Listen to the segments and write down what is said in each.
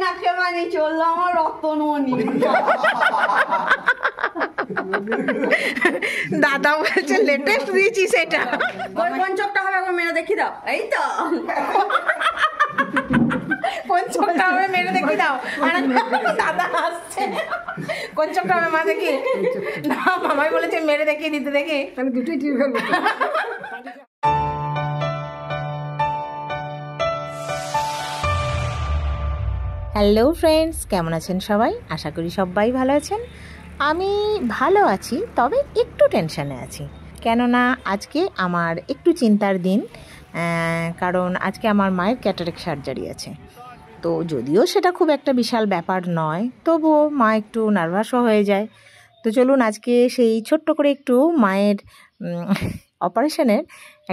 নাকে বানি চললো আমার রতনমণি। দাদা বলছে লেটেস্ট দিয়েছি সেটা। কোন চোখটা হবে একবার মেরে দেখি দাও। এই তো কোন চোখটা হবে মেরে দেখি দাও। দাদা আসছে, কোন চোখটা হবে মা দেখি। না মামাই বলেছে মেরে দেখিয়ে দিতে, দেখি আমি দুটোই টিভি ফেলবো। হ্যালো ফ্রেন্ডস, কেমন আছেন সবাই? আশা করি সবাই ভালো আছেন। আমি ভালো আছি, তবে একটু টেনশানে আছি। কেননা আজকে আমার একটু চিন্তার দিন, কারণ আজকে আমার মায়ের ক্যাটারেক্ট সার্জারি আছে। তো যদিও সেটা খুব একটা বিশাল ব্যাপার নয়, তবুও মা একটু নার্ভাসও হয়ে যায়। তো চলুন আজকে সেই ছোট্ট করে একটু মায়ের অপারেশনের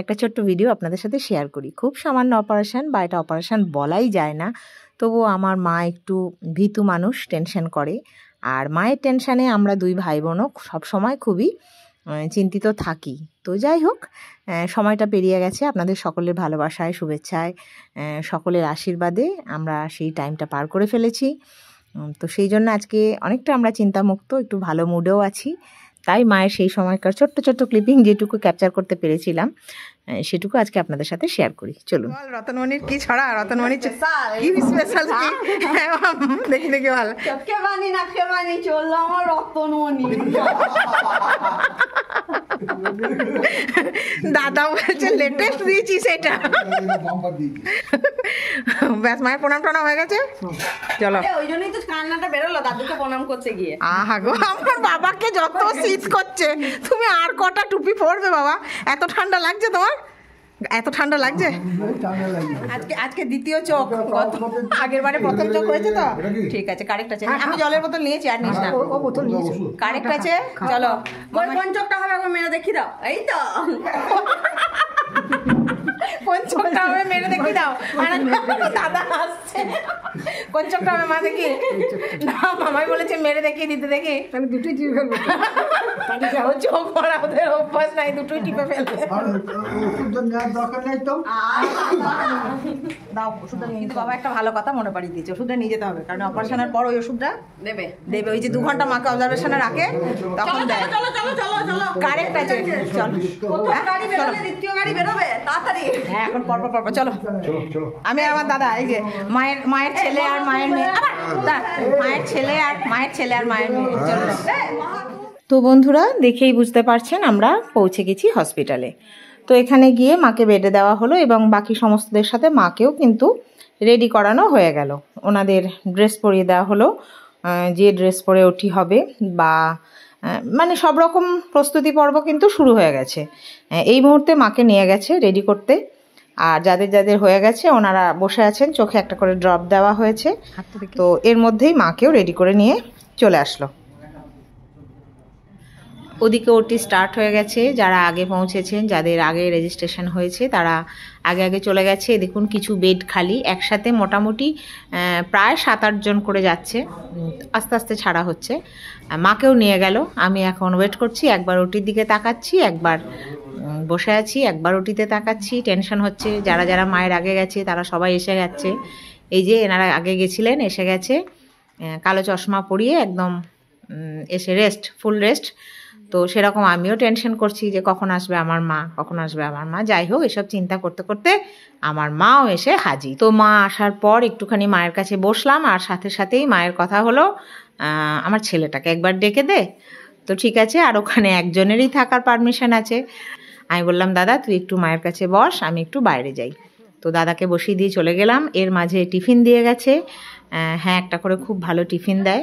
একটা ছোট্ট ভিডিও আপনাদের সাথে শেয়ার করি। খুব সামান্য অপারেশন, বা এটা অপারেশন বলাই যায় না, তবুও আমার মা একটু ভীতু মানুষ, টেনশন করে। আর মায়ের টেনশানে আমরা দুই ভাই বোনও সবসময় খুবই চিন্তিত থাকি। তো যাই হোক, সময়টা পেরিয়ে গেছে। আপনাদের সকলের ভালোবাসায়, শুভেচ্ছায়, সকলের আশীর্বাদে আমরা সেই টাইমটা পার করে ফেলেছি। তো সেই জন্য আজকে অনেকটা আমরা চিন্তামুক্ত, একটু ভালো মুডেও আছি। তাই মায়ের সেই সময়কার ছোট্ট ছোট্ট ক্লিপিং যেটুকু ক্যাপচার করতে পেরেছিলাম, সেটুকু আজকে আপনাদের সাথে শেয়ার করি। চলুন। রতনমণির কি ছড়া, রতনমণির কি স্পেশাল দেখি দেখি ভালো। চোখে বানি নাকে বানি চললো আমার রতনমণি। দাদা বলছে লেটেস্ট দিয়েছি সেটা। ব্যাস, মায়ের প্রণাম টনাম হয়ে গেছে। চলো, ওই জন্যই তো কান্নাটা বেরোলো দাদুকে প্রণাম করতে গিয়ে। আহা গো, আমার বাবাকে যত শীত করছে, তুমি আর কটা টুপি পরবে বাবা? এত ঠান্ডা লাগছে তোমার? এত ঠান্ডা লাগছে? আজকে দ্বিতীয় চোখ, আগের বারে প্রথম চোখ হয়েছে তো। ঠিক আছে, কারেক্ট আছে। আমি জলের বোতল নিয়েছি, আর নিস না। কারেক্ট আছে, চলো। কোন চোখটা হবে একবার মেরে দেখি দাও। এই তো কোন চোখটা হবে মেরে দেখি দাও। দাদা আসছে, কোন চোখটা হবে মা দেখি। না মামাই বলেছে মেরে দেখিয়ে দিতে, দেখি আমি দুটোই টিপে ফেলবো। চোখ পড়া ওদের অভ্যাস নাই, দুটোই টিপে ফেলবে। দাও ওষুধটা নিয়ে। কিন্তু বাবা একটা ভালো কথা মনে পাঠিয়ে দিয়েছে, ওষুধটা নিয়ে যেতে হবে, কারণ অপারেশনের পর ওই ওষুধটা দেবে। ওই যে 2 ঘন্টা মাকে অবজারভেশনে রাখে, তখন দেয়। কারেক্ট আছে, চলো। গাড়ি বেরোবে, দ্বিতীয় গাড়ি বেরোবে তাড়াতাড়ি। হ্যাঁ, এখন পর চলো। আমি আর আমার দাদা, এই যে মায়ের ছেলে আর মায়ের মেয়ে, মায়ের ছেলে আর মায়ের মেয়ে। চলো। তো বন্ধুরা, দেখেই বুঝতে পারছেন আমরা পৌঁছে গেছি হসপিটালে। তো এখানে গিয়ে মাকে বেডে দেওয়া হলো, এবং বাকি সমস্তদের সাথে মাকেও কিন্তু রেডি করানো হয়ে গেল। ওনাদের ড্রেস পরিয়ে দেওয়া হলো, যে ড্রেস পরে ওটি হবে, বা মানে সব রকম প্রস্তুতি পর্ব কিন্তু শুরু হয়ে গেছে। এই মুহূর্তে মাকে নিয়ে গেছে রেডি করতে। আর যাদের হয়ে গেছে ওনারা বসে আছেন, চোখে একটা করে ড্রপ দেওয়া হয়েছে। তো এর মধ্যেই মাকেও রেডি করে নিয়ে চলে আসলো। ওদিকে ওটি স্টার্ট হয়ে গেছে। যারা আগে পৌঁছেছেন, যাদের আগে রেজিস্ট্রেশন হয়েছে, তারা আগে চলে গেছে। দেখুন কিছু বেড খালি, একসাথে মোটামুটি প্রায় 7-8 জন করে যাচ্ছে। আস্তে আস্তে ছাড়া হচ্ছে। মাকেও নিয়ে গেল। আমি এখন ওয়েট করছি, একবার ওটির দিকে তাকাচ্ছি, একবার বসে আছি, একবার ওটিতে তাকাচ্ছি। টেনশন হচ্ছে। যারা মায়ের আগে গেছে তারা সবাই এসে গেছে। এই যে এনারা আগে গেছিলেন, এসে গেছে, কালো চশমা পরিয়ে একদম এসে ফুল রেস্ট। তো সেরকম আমিও টেনশন করছি যে কখন আসবে আমার মা। যাই হোক, এসব চিন্তা করতে করতে আমার মাও এসে হাজির। তো মা আসার পর একটুখানি মায়ের কাছে বসলাম, আর সাথেই মায়ের কথা হলো, আমার ছেলেটাকে একবার ডেকে দে। তো ঠিক আছে, আর ওখানে একজনেরই থাকার পারমিশন আছে। আমি বললাম, দাদা তুই একটু মায়ের কাছে বস, আমি একটু বাইরে যাই। তো দাদাকে বসিয়ে দিয়ে চলে গেলাম। এর মাঝে টিফিন দিয়ে গেছে। হ্যাঁ, একটা করে খুব ভালো টিফিন দেয়।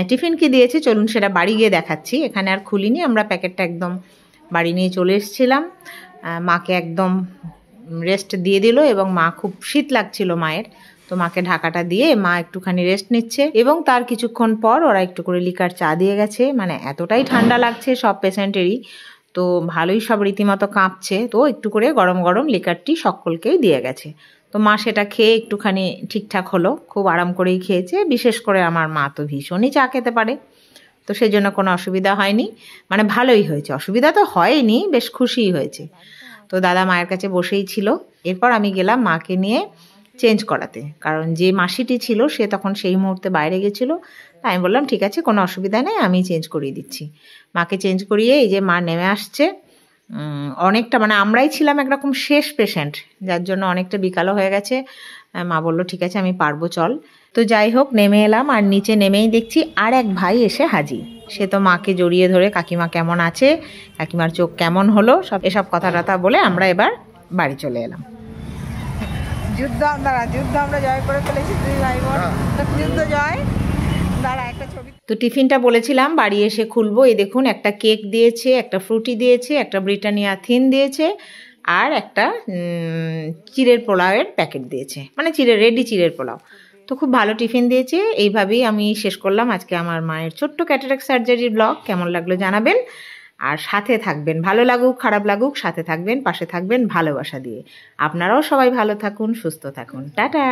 টিফিন কি দিয়েছে চলুন সেটা বাড়ি গিয়ে দেখাচ্ছি। এখানে আর খুলিনি, আমরা প্যাকেটটা একদম বাড়ি নিয়ে চলে এসেছিলাম। মাকে একদম রেস্ট দিয়ে দিল, এবং মা খুব শীত লাগছিল মায়ের। তো মাকে ঢাকাটা দিয়ে মা একটুখানি রেস্ট নিচ্ছে, এবং তার কিছুক্ষণ পর ওরা একটু করে লিকার চা দিয়ে গেছে। মানে এতটাই ঠান্ডা লাগছে সব পেশেন্টেরই, তো ভালোই সব রীতিমতো কাঁপছে। তো একটু করে গরম লিকারটি সকলকেই দিয়ে গেছে। তো মা সেটা খেয়ে একটুখানি ঠিকঠাক হলো, খুব আরাম করেই খেয়েছে। বিশেষ করে আমার মা তো ভীষণই চা খেতে পারে, তো সেই জন্য কোনো অসুবিধা হয়নি, মানে ভালোই হয়েছে। অসুবিধা তো হয়নি, বেশ খুশিই হয়েছে। তো দাদা মায়ের কাছে বসেই ছিল। এরপর আমি গেলাম মাকে নিয়ে চেঞ্জ করাতে, কারণ যে মাসিটি ছিল সে তখন সেই মুহূর্তে বাইরে গেছিলো। তাই আমি বললাম ঠিক আছে, কোনো অসুবিধা নেই, আমি চেঞ্জ করিয়ে দিচ্ছি। মাকে চেঞ্জ করিয়ে এই যে মা নেমে আসছে। অনেকটা মানে আমরাই ছিলাম একরকম শেষ পেশেন্ট, যার জন্য অনেকটা বিকালও হয়ে গেছে। মা বললো ঠিক আছে আমি পারবো, চল। তো যাই হোক নেমে এলাম, আর নিচে নেমেই দেখছি আর এক ভাই এসে হাজির। সে তো মাকে জড়িয়ে ধরে কাকিমা কেমন আছে, কাকিমার চোখ কেমন হলো, সব এসব কথা টথা বলে আমরা এবার বাড়ি চলে এলাম। যুদ্ধ আমরা জয় করে ফেলেছি, দুই ভাই বোন, যুদ্ধ জয়। তো টিফিনটা বলেছিলাম বাড়ি এসে খুলবো। এই দেখুন, একটা কেক দিয়েছে, একটা ফ্রুটি দিয়েছে, একটা ব্রিটানিয়া থিন দিয়েছে, আর একটা চিড়ের পোলাওয়ের প্যাকেট দিয়েছে, মানে রেডি চিড়ের পোলাও। তো খুব ভালো টিফিন দিয়েছে। এইভাবেই আমি শেষ করলাম আজকে আমার মায়ের ছোট্ট ক্যাটারাক্ট সার্জারির ব্লগ। কেমন লাগলো জানাবেন, আর সাথে থাকবেন, ভালো লাগুক খারাপ লাগুক সাথে থাকবেন, পাশে থাকবেন ভালোবাসা দিয়ে। আপনারাও সবাই ভালো থাকুন, সুস্থ থাকুন, টাটা।